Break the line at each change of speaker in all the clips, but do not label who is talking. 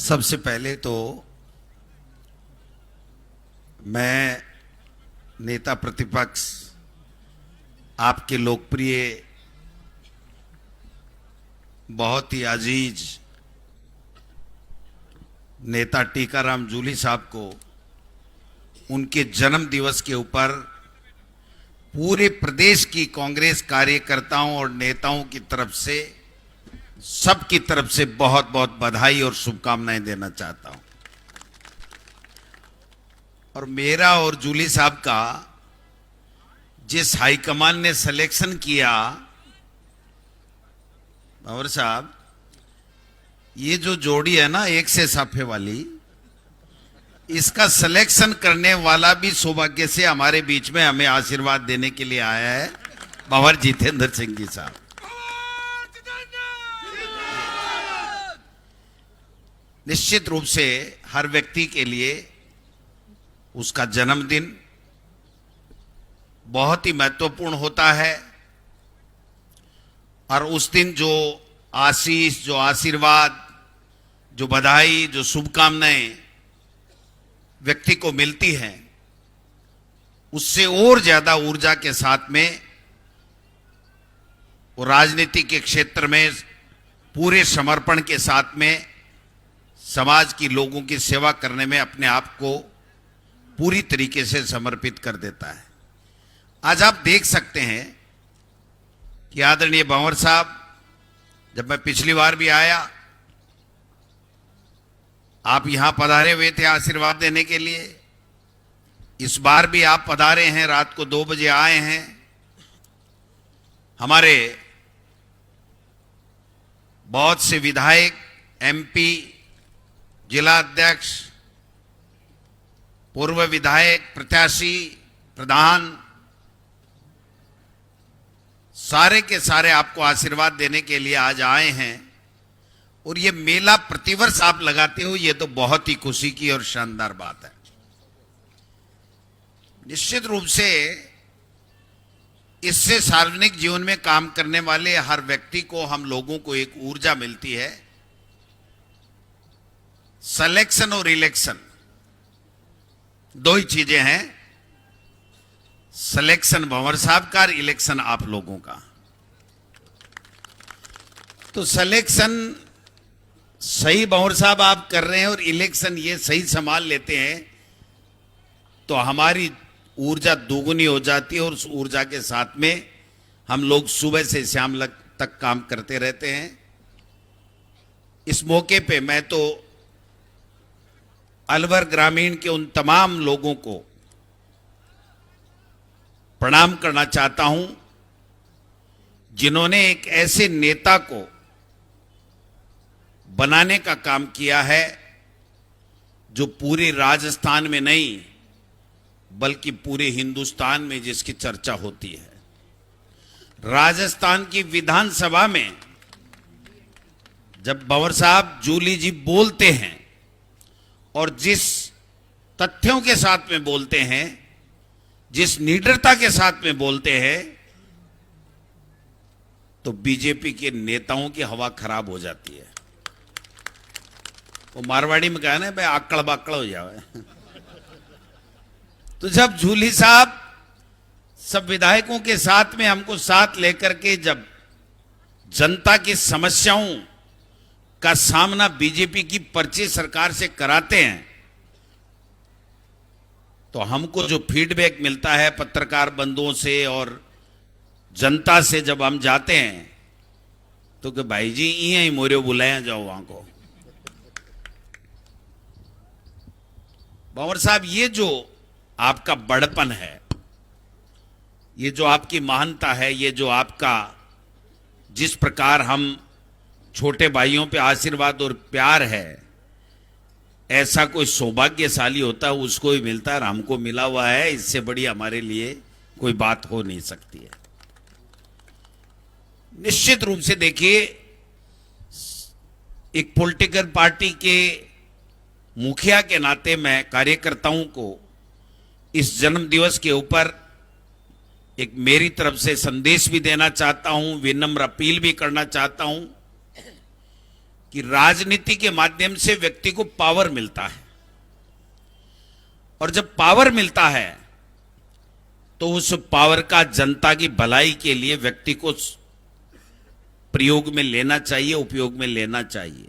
सबसे पहले तो मैं नेता प्रतिपक्ष आपके लोकप्रिय बहुत ही अजीज नेता टीकाराम जूली साहब को उनके जन्म दिवस के ऊपर पूरे प्रदेश की कांग्रेस कार्यकर्ताओं और नेताओं की तरफ से सबकी तरफ से बहुत बहुत बधाई और शुभकामनाएं देना चाहता हूं। और मेरा और जूली साहब का जिस हाईकमान ने सिलेक्शन किया, और साहब ये जो जोड़ी है ना एक से साफे वाली, इसका सिलेक्शन करने वाला भी सौभाग्य से हमारे बीच में हमें आशीर्वाद देने के लिए आया है, भंवर जितेंद्र सिंह जी साहब। निश्चित रूप से हर व्यक्ति के लिए उसका जन्मदिन बहुत ही महत्वपूर्ण होता है और उस दिन जो आशीष, जो आशीर्वाद, जो बधाई, जो शुभकामनाएं व्यक्ति को मिलती हैं, उससे और ज्यादा ऊर्जा के साथ में वो राजनीति के क्षेत्र में पूरे समर्पण के साथ में समाज की लोगों की सेवा करने में अपने आप को पूरी तरीके से समर्पित कर देता है। आज आप देख सकते हैं कि आदरणीय भंवर साहब, जब मैं पिछली बार भी आया, आप यहां पधारे हुए थे आशीर्वाद देने के लिए। इस बार भी आप पधारे हैं, रात को 2 बजे आए हैं। हमारे बहुत से विधायक, एमपी, जिला अध्यक्ष, पूर्व विधायक, प्रत्याशी, प्रधान, सारे के सारे आपको आशीर्वाद देने के लिए आज आए हैं। और ये मेला प्रतिवर्ष आप लगाते हो, ये तो बहुत ही खुशी की और शानदार बात है। निश्चित रूप से इससे सार्वजनिक जीवन में काम करने वाले हर व्यक्ति को, हम लोगों को एक ऊर्जा मिलती है। सिलेक्शन और इलेक्शन दो ही चीजें हैं, सिलेक्शन भंवर साहब का, इलेक्शन आप लोगों का। तो सिलेक्शन सही भंवर साहब आप कर रहे हैं और इलेक्शन ये सही संभाल लेते हैं, तो हमारी ऊर्जा दोगुनी हो जाती है और उस ऊर्जा के साथ में हम लोग सुबह से शाम तक काम करते रहते हैं। इस मौके पे मैं तो अलवर ग्रामीण के उन तमाम लोगों को प्रणाम करना चाहता हूं जिन्होंने एक ऐसे नेता को बनाने का काम किया है जो पूरे राजस्थान में नहीं बल्कि पूरे हिंदुस्तान में जिसकी चर्चा होती है। राजस्थान की विधानसभा में जब भंवर साहब जूली जी बोलते हैं और जिस तथ्यों के साथ में बोलते हैं, जिस निडरता के साथ में बोलते हैं, तो बीजेपी के नेताओं की हवा खराब हो जाती है। वो मारवाड़ी में कहा ना भाई, आकड़ बाकड़ हो जाए। तो जब जूली साहब सब विधायकों के साथ में हमको साथ लेकर के जब जनता की समस्याओं का सामना बीजेपी की पर्ची सरकार से कराते हैं, तो हमको जो फीडबैक मिलता है पत्रकार बंधुओं से और जनता से, जब हम जाते हैं तो कि भाई जी यहीं मोरियो बुलाया जाओ वहां को। भंवर साहब, ये जो आपका बड़पन है, ये जो आपकी महानता है, ये जो आपका जिस प्रकार हम छोटे भाइयों पे आशीर्वाद और प्यार है, ऐसा कोई सौभाग्यशाली होता है उसको ही मिलता है और हमको मिला हुआ है। इससे बड़ी हमारे लिए कोई बात हो नहीं सकती है। निश्चित रूप से देखिए, एक पॉलिटिकल पार्टी के मुखिया के नाते मैं कार्यकर्ताओं को इस जन्म दिवस के ऊपर एक मेरी तरफ से संदेश भी देना चाहता हूं, विनम्र अपील भी करना चाहता हूं कि राजनीति के माध्यम से व्यक्ति को पावर मिलता है, और जब पावर मिलता है तो उस पावर का जनता की भलाई के लिए व्यक्ति को प्रयोग में लेना चाहिए, उपयोग में लेना चाहिए।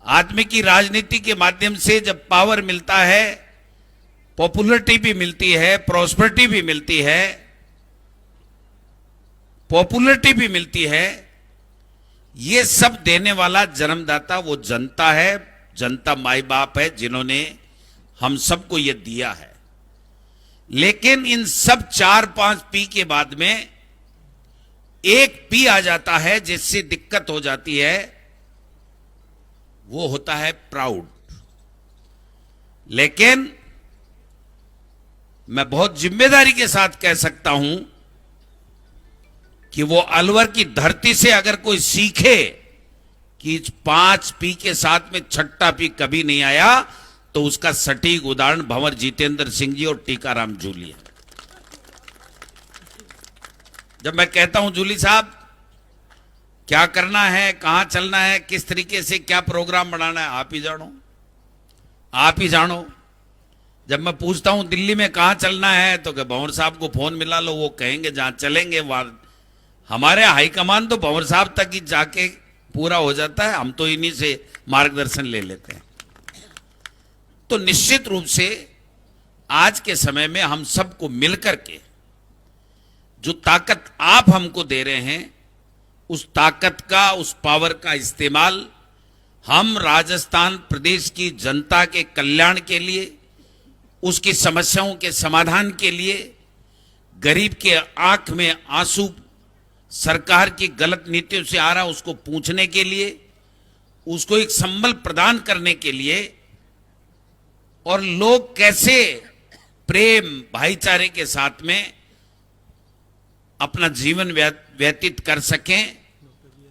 आदमी की राजनीति के माध्यम से जब पावर मिलता है, पॉपुलरिटी भी मिलती है, प्रॉस्पेरिटी भी मिलती है, पॉपुलरिटी भी मिलती है, ये सब देने वाला जन्मदाता वो जनता है। जनता माई बाप है जिन्होंने हम सबको ये दिया है। लेकिन इन सब 4-5 पी के बाद में एक पी आ जाता है जिससे दिक्कत हो जाती है, वो होता है प्राउड। लेकिन मैं बहुत जिम्मेदारी के साथ कह सकता हूं कि वो अलवर की धरती से अगर कोई सीखे कि 5 पी के साथ में छठा पी कभी नहीं आया, तो उसका सटीक उदाहरण भंवर जितेंद्र सिंह जी और टीकाराम जूली है। जब मैं कहता हूं जूली साहब क्या करना है, कहां चलना है, किस तरीके से क्या प्रोग्राम बनाना है, आप ही जानो, आप ही जानो। जब मैं पूछता हूं दिल्ली में कहां चलना है, तो भंवर साहब को फोन मिला लो, वो कहेंगे जहां चलेंगे वहां। हमारे हाईकमान तो भंवर साहब तक ही जाके पूरा हो जाता है, हम तो इन्हीं से मार्गदर्शन ले लेते हैं। तो निश्चित रूप से आज के समय में हम सबको मिलकर के जो ताकत आप हमको दे रहे हैं, उस ताकत का, उस पावर का इस्तेमाल हम राजस्थान प्रदेश की जनता के कल्याण के लिए, उसकी समस्याओं के समाधान के लिए, गरीब के आंख में आंसू सरकार की गलत नीतियों से आ रहा उसको पूछने के लिए, उसको एक संबल प्रदान करने के लिए, और लोग कैसे प्रेम भाईचारे के साथ में अपना जीवन व्यतीत कर सकें,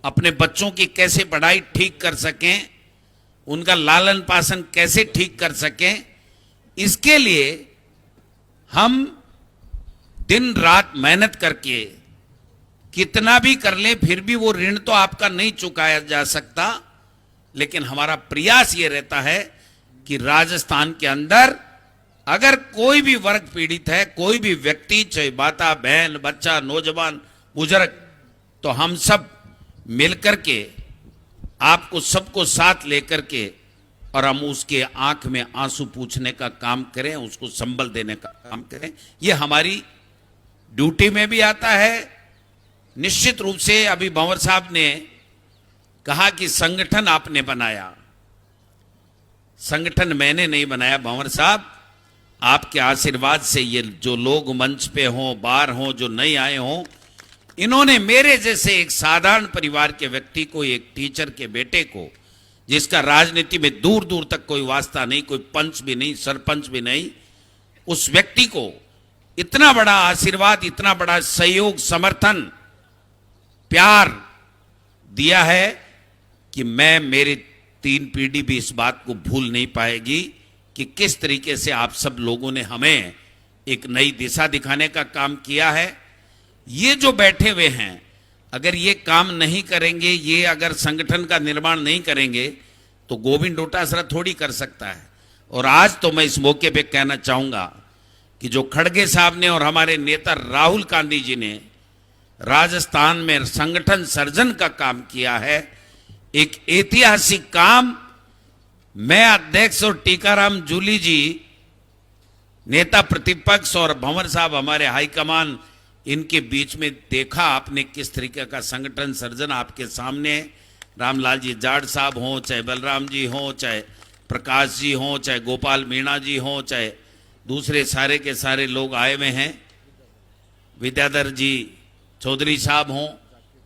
अपने बच्चों की कैसे पढ़ाई ठीक कर सकें, उनका लालन पालन कैसे ठीक कर सकें, इसके लिए हम दिन रात मेहनत करके कितना भी कर लें, फिर भी वो ऋण तो आपका नहीं चुकाया जा सकता। लेकिन हमारा प्रयास ये रहता है कि राजस्थान के अंदर अगर कोई भी वर्ग पीड़ित है, कोई भी व्यक्ति, चाहे माता, बहन, बच्चा, नौजवान, बुजुर्ग, तो हम सब मिलकर के आपको सबको साथ लेकर के और हम उसके आंख में आंसू पूछने का काम करें, उसको संबल देने का काम करें। ये हमारी ड्यूटी में भी आता है। निश्चित रूप से अभी भंवर साहब ने कहा कि संगठन आपने बनाया, संगठन मैंने नहीं बनाया भंवर साहब, आपके आशीर्वाद से ये जो लोग मंच पे हों, बाहर हों, जो नहीं आए हों, इन्होंने मेरे जैसे एक साधारण परिवार के व्यक्ति को, एक टीचर के बेटे को, जिसका राजनीति में दूर दूर तक कोई वास्ता नहीं, कोई पंच भी नहीं, सरपंच भी नहीं, उस व्यक्ति को इतना बड़ा आशीर्वाद, इतना बड़ा सहयोग, समर्थन, प्यार दिया है कि मैं, मेरी 3 पीढ़ी भी इस बात को भूल नहीं पाएगी कि किस तरीके से आप सब लोगों ने हमें एक नई दिशा दिखाने का काम किया है। ये जो बैठे हुए हैं, अगर ये काम नहीं करेंगे, ये अगर संगठन का निर्माण नहीं करेंगे, तो गोविंद डोटासरा थोड़ी कर सकता है। और आज तो मैं इस मौके पे कहना चाहूंगा कि जो खड़गे साहब ने और हमारे नेता राहुल गांधी जी ने राजस्थान में संगठन सर्जन का काम किया है, एक ऐतिहासिक काम। मैं अध्यक्ष और टीकाराम जूली जी नेता प्रतिपक्ष और भंवर साहब हमारे हाईकमान, इनके बीच में देखा आपने किस तरीके का संगठन सर्जन आपके सामने। रामलाल जी जाट साहब हों, चाहे बलराम जी हों, चाहे प्रकाश जी हों, चाहे गोपाल मीणा जी हों, चाहे दूसरे सारे के सारे लोग आए हुए हैं, विद्याधर जी चौधरी साहब हों,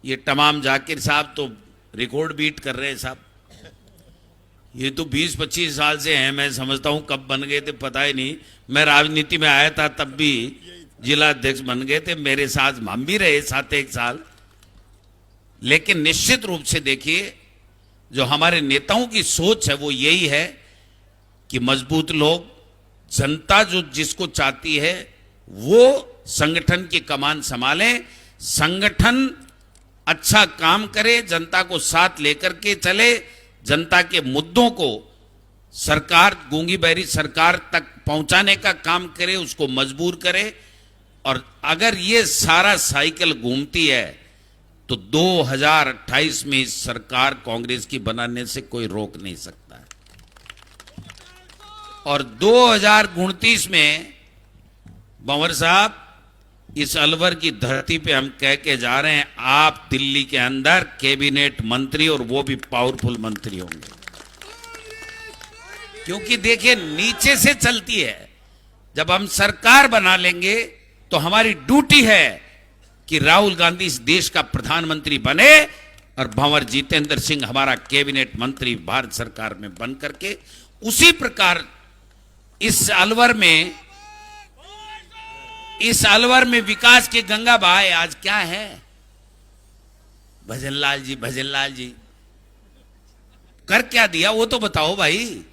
ये तमाम, जाकिर साहब तो रिकॉर्ड बीट कर रहे हैं साहब। ये तो 20-25 साल से हैं, मैं समझता हूं कब बन गए थे पता ही नहीं। मैं राजनीति में आया था तब भी जिला अध्यक्ष बन गए थे, मेरे साथ हम भी रहे 7-1 साल। लेकिन निश्चित रूप से देखिए, जो हमारे नेताओं की सोच है वो यही है कि मजबूत लोग, जनता जो जिसको चाहती है वो संगठन की कमान संभालें, संगठन अच्छा काम करे, जनता को साथ लेकर के चले, जनता के मुद्दों को सरकार, गूंगी बहरी सरकार तक पहुंचाने का काम करे, उसको मजबूर करे। और अगर ये सारा साइकिल घूमती है तो 2028 में इस सरकार कांग्रेस की बनाने से कोई रोक नहीं सकता है। और 2029 में भंवर साहब, इस अलवर की धरती पे हम कह के जा रहे हैं, आप दिल्ली के अंदर कैबिनेट मंत्री, और वो भी पावरफुल मंत्री होंगे। क्योंकि देखिए, नीचे से चलती है। जब हम सरकार बना लेंगे तो हमारी ड्यूटी है कि राहुल गांधी इस देश का प्रधानमंत्री बने और भंवर जितेंद्र सिंह हमारा कैबिनेट मंत्री भारत सरकार में बन करके उसी प्रकार इस अलवर में विकास की गंगा बहाए। आज क्या है, भजनलाल जी कर क्या दिया वो तो बताओ भाई।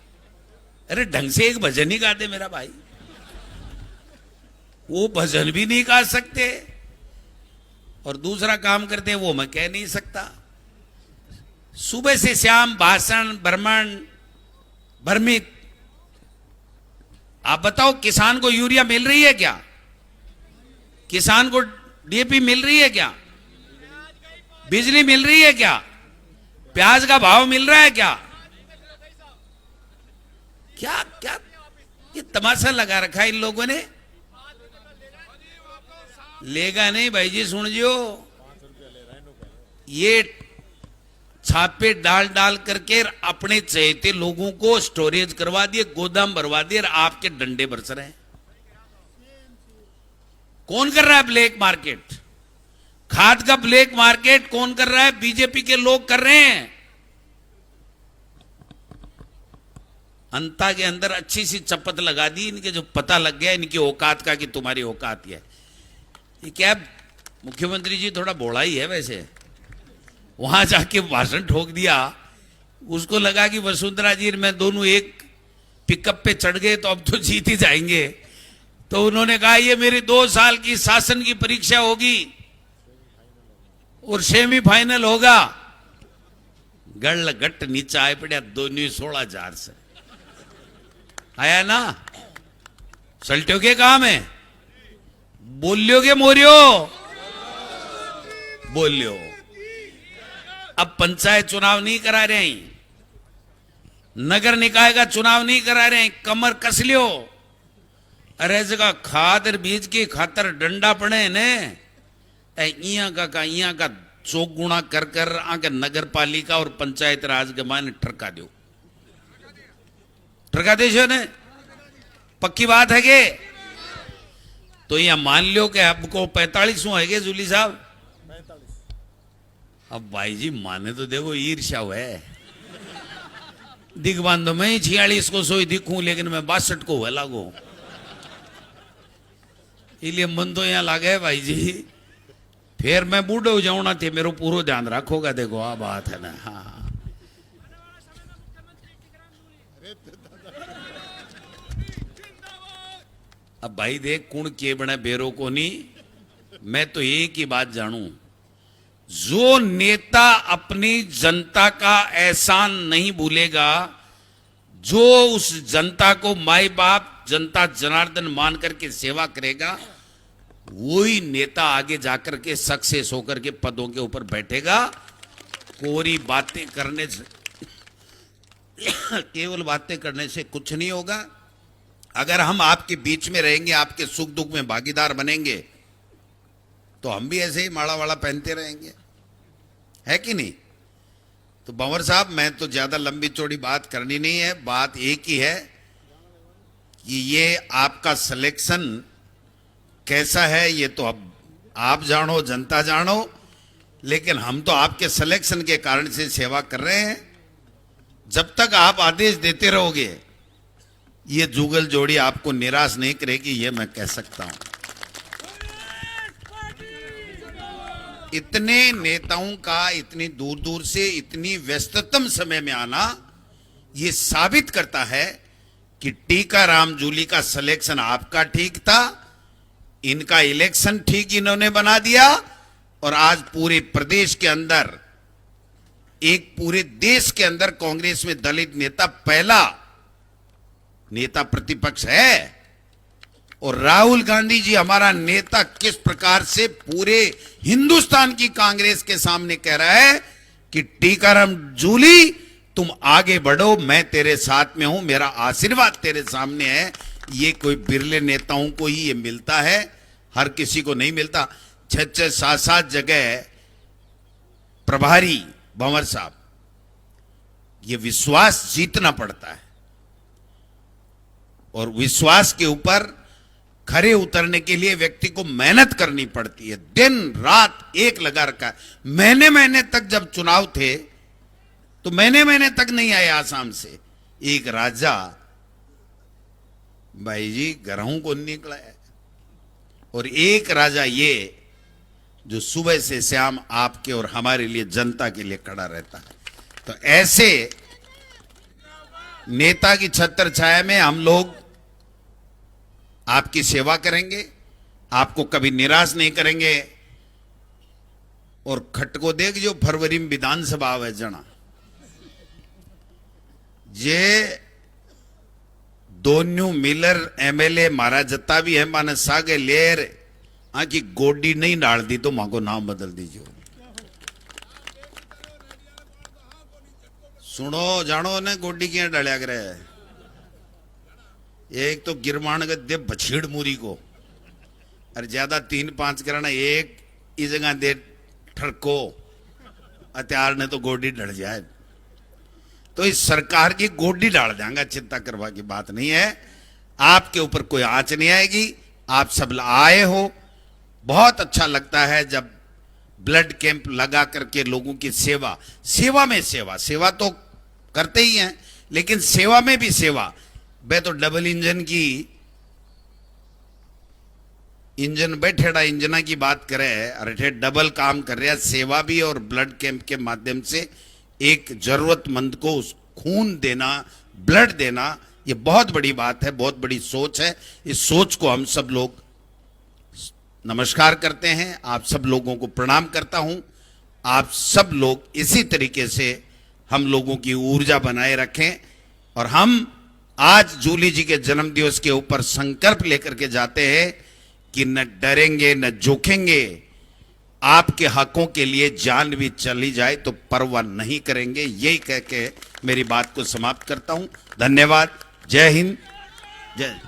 अरे ढंग से एक भजन ही गाते मेरा भाई, वो भजन भी नहीं गा सकते और दूसरा काम करते हैं वो मैं कह नहीं सकता। सुबह से शाम भाषण भ्रमित। आप बताओ, किसान को यूरिया मिल रही है क्या? किसान को डीएपी मिल रही है क्या? बिजली मिल रही है क्या? प्याज का भाव मिल रहा है क्या? क्या क्या ये तमाशा लगा रखा है इन लोगों ने। लेगा नहीं भाई जी, सुन जियो, ये छापे डाल डाल करके अपने चहेते लोगों को स्टोरेज करवा दिए, गोदाम भरवा दिए, और आपके डंडे बरस रहे हैं। कौन कर रहा है ब्लैक मार्केट? खाद का ब्लैक मार्केट कौन कर रहा है? बीजेपी के लोग कर रहे हैं। अंता के अंदर अच्छी सी चपत लगा दी इनके, जो पता लग गया इनकी औकात का कि तुम्हारी औकात है। ये क्या मुख्यमंत्री जी थोड़ा बोला ही है वैसे, वहां जाके भाषण ठोक दिया। उसको लगा कि वसुंधरा जी मैं दोनों एक पिकअप पे चढ़ गए तो अब तो जीत ही जाएंगे। तो उन्होंने कहा ये मेरी 2 साल की शासन की परीक्षा होगी और सेमीफाइनल होगा। गड़ गट नीचे आए पड़े 16,000 से आया ना। सल्टो के काम है, बोलियोगे मोरियो बोलियो। अब पंचायत चुनाव नहीं करा रहे हैं, नगर निकाय का चुनाव नहीं करा रहे हैं, कमर कस लियो। अरे जगह खाद और बीज की खातर डंडा पड़े ने, इया का 100 गुणा कर कर आके नगर पालिका और पंचायत राज के मान ठरका दो, ठरका दे ने। पक्की बात है के तो यहां मान लो कि आपको 45 है के जूली साहब। अब भाई जी माने तो देखो ईर्ष्या है। दिख बांधो मैं 46 को सोई दिखूं, लेकिन मैं 62 को हुआ लागू, इसलिए मन तो यहां लागे भाई जी। फिर मैं बूढ़े हो जाऊं ना थे, मेरे पूरा ध्यान रखोगा। देखो आ बात है ना। हाँ अब भाई देख कुण के बने बेरो को नहीं। मैं तो एक ही बात जानू, जो नेता अपनी जनता का एहसान नहीं भूलेगा, जो उस जनता को माई बाप जनता जनार्दन मान करके सेवा करेगा, वही नेता आगे जाकर के सक्सेस होकर के पदों के ऊपर बैठेगा। कोरी बातें करने से केवल बातें करने से कुछ नहीं होगा। अगर हम आपके बीच में रहेंगे, आपके सुख दुख में भागीदार बनेंगे, तो हम भी ऐसे ही माड़ा वाड़ा पहनते रहेंगे, है कि नहीं? तो भंवर साहब मैं तो ज्यादा लंबी चौड़ी बात करनी नहीं है। बात एक ही है कि ये आपका सिलेक्शन कैसा है ये तो अब आप जानो, जनता जानो, लेकिन हम तो आपके सिलेक्शन के कारण से सेवा कर रहे हैं। जब तक आप आदेश देते रहोगे, ये जुगल जोड़ी आपको निराश नहीं करेगी, ये मैं कह सकता हूं। इतने नेताओं का इतनी दूर दूर से इतनी व्यस्ततम समय में आना, ये साबित करता है कि टीकाराम जूली का सिलेक्शन आपका ठीक था, इनका इलेक्शन ठीक इन्होंने बना दिया, और आज पूरे प्रदेश के अंदर, एक पूरे देश के अंदर कांग्रेस में दलित नेता पहला नेता प्रतिपक्ष है। और राहुल गांधी जी हमारा नेता किस प्रकार से पूरे हिंदुस्तान की कांग्रेस के सामने कह रहा है कि टीकाराम जूली तुम आगे बढ़ो, मैं तेरे साथ में हूं, मेरा आशीर्वाद तेरे सामने है। ये कोई बिरले नेताओं को ही ये मिलता है, हर किसी को नहीं मिलता। 6-6, 7-7 जगह प्रभारी भंवर साहब, ये विश्वास जीतना पड़ता है और विश्वास के ऊपर खरे उतरने के लिए व्यक्ति को मेहनत करनी पड़ती है। दिन रात एक लगा रखा है। महीने महीने तक जब चुनाव थे तो महीने महीने तक नहीं आए आसाम से एक राजा, भाई जी घरों को निकला है। और एक राजा ये जो सुबह से शाम आपके और हमारे लिए, जनता के लिए खड़ा रहता है। तो ऐसे नेता की छत्र छाया में हम लोग आपकी सेवा करेंगे, आपको कभी निराश नहीं करेंगे। और खट को देख जो फरवरी में विधानसभा आवे जना, जे दोन्यू मिलर एमएलए मारा जता भी है माने सागे लेर आकी गोडी नहीं डाल दी तो मांगो नाम बदल दीजिए। सुनो जानो ने गोडी क्या डालिया करे। एक तो गिरमाण के दे बछीड़ मूरी को, और ज्यादा 3-5 करना, एक इस जगह दे ठड़को हथियार ने तो गोडी डर जाए। तो इस सरकार की गोडी डाल देंगे, चिंता करवा की बात नहीं है। आपके ऊपर कोई आंच नहीं आएगी। आप सब आए हो, बहुत अच्छा लगता है जब ब्लड कैंप लगा करके लोगों की सेवा, सेवा में सेवा, सेवा तो करते ही हैं लेकिन सेवा में भी सेवा। वे तो डबल इंजन की इंजन बैठेड़ा इंजना की बात करे, अरे डबल काम कर रहा है, सेवा भी और ब्लड कैंप के माध्यम से एक जरूरतमंद को खून देना, ब्लड देना, ये बहुत बड़ी बात है, बहुत बड़ी सोच है। इस सोच को हम सब लोग नमस्कार करते हैं। आप सब लोगों को प्रणाम करता हूं। आप सब लोग इसी तरीके से हम लोगों की ऊर्जा बनाए रखें और हम आज जूली जी के जन्म दिवस के ऊपर संकल्प लेकर के जाते हैं कि न डरेंगे न जोखेंगे, आपके हकों के लिए जान भी चली जाए तो परवाह नहीं करेंगे। यही कह के मेरी बात को समाप्त करता हूं। धन्यवाद। जय हिंद, जय।